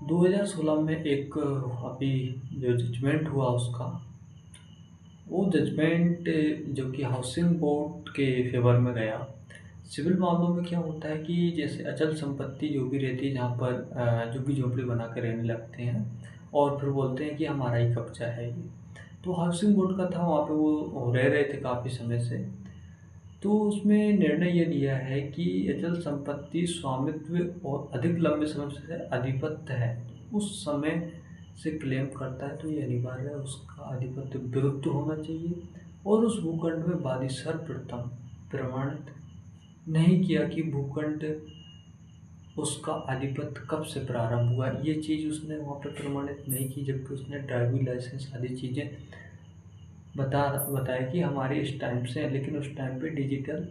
2016 में एक अभी जो जजमेंट हुआ उसका, वो जजमेंट जो कि हाउसिंग बोर्ड के फेवर में गया। सिविल मामलों में क्या होता है कि जैसे अचल संपत्ति जो भी रहती है, जहाँ पर झुग्गी-झोंपड़ी बना के रहने लगते हैं और फिर बोलते हैं कि हमारा ही कब्ज़ा है ये। तो हाउसिंग बोर्ड का था, वहाँ पे वो रह रहे थे काफ़ी समय से। तो उसमें निर्णय ये लिया है कि अचल संपत्ति स्वामित्व और अधिक लंबे समय से आधिपत्य है। उस समय से क्लेम करता है तो ये अनिवार्य है, उसका आधिपत्य विरुद्ध होना चाहिए और उस भूखंड में वादी सर्वप्रथम प्रमाणित नहीं किया कि भूखंड उसका आधिपत्य कब से प्रारंभ हुआ। ये चीज़ उसने वहाँ पे प्रमाणित नहीं की, जबकि उसने ड्राइविंग लाइसेंस आदि चीज़ें बताया कि हमारे इस टाइम से हैं, लेकिन उस टाइम पे डिजिटल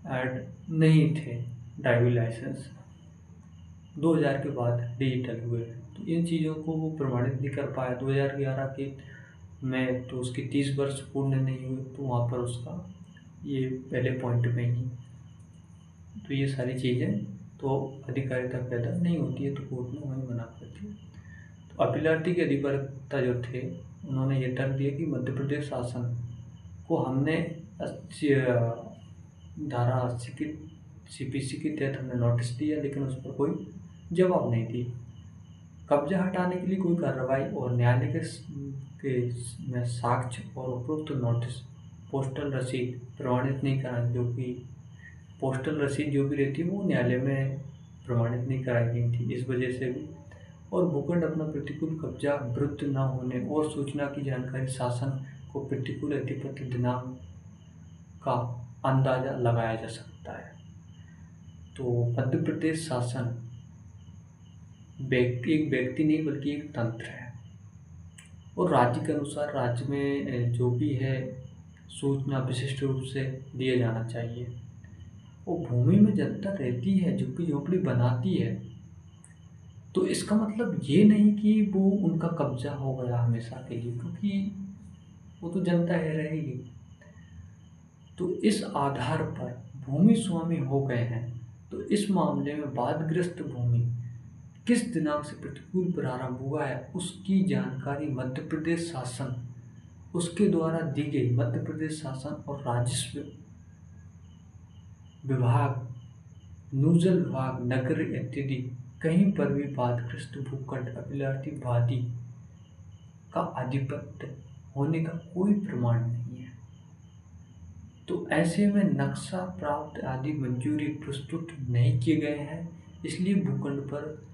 ऐड नहीं थे ड्राइविंग लाइसेंस। 2000 के बाद डिजिटल हुए, तो इन चीज़ों को वो प्रमाणित नहीं कर पाया। 2011 के में तो उसके 30 वर्ष पूर्ण नहीं हुए, तो वहाँ पर उसका ये पहले पॉइंट में ही, तो ये सारी चीज़ें तो अधिकारिता पैदा नहीं होती है, तो कोर्ट ने वहीं मना कर दिया। तो अपीलार्थी के अधिवक्ता जो थे, उन्होंने ये तर्क दिया कि मध्य प्रदेश शासन को हमने 80 धारा 80 की सीपीसी के तहत हमने नोटिस दिया, लेकिन उस पर कोई जवाब नहीं दिया। कब्जा हटाने के लिए कोई कार्रवाई और न्यायालय में साक्ष्य और उपरोक्त नोटिस पोस्टल रसीद प्रमाणित नहीं कराई, जो कि पोस्टल रसीद जो भी रहती है वो न्यायालय में प्रमाणित नहीं कराई गई थी, इस वजह से भी। और भूखंड अपना प्रतिकूल कब्जा विरुद्ध न होने और सूचना की जानकारी शासन को प्रतिकूल अधिपत्य दिनांक का अंदाजा लगाया जा सकता है। तो मध्य प्रदेश शासन एक व्यक्ति नहीं बल्कि एक तंत्र है, और राज्य के अनुसार राज्य में जो भी है सूचना विशिष्ट रूप से दिया जाना चाहिए। और भूमि में जनता रहती है, झुग्गी झोपड़ी बनाती है, तो इसका मतलब ये नहीं कि वो उनका कब्जा हो गया हमेशा के लिए, क्योंकि वो तो जनता है रहेगी। तो इस आधार पर भूमि स्वामी हो गए हैं, तो इस मामले में वादग्रस्त भूमि किस दिनांक से प्रतिकूल प्रारंभ हुआ है उसकी जानकारी मध्य प्रदेश शासन, उसके द्वारा दी गई मध्य प्रदेश शासन और राजस्व विभाग, नूजल विभाग, नगर इत्यादि कहीं पर भी वादग्रस्त भूखंड अपीलार्थी वादी का आधिपत्य होने का कोई प्रमाण नहीं है। तो ऐसे में नक्शा प्राप्त आदि मंजूरी प्रस्तुत नहीं किए गए हैं, इसलिए भूखंड पर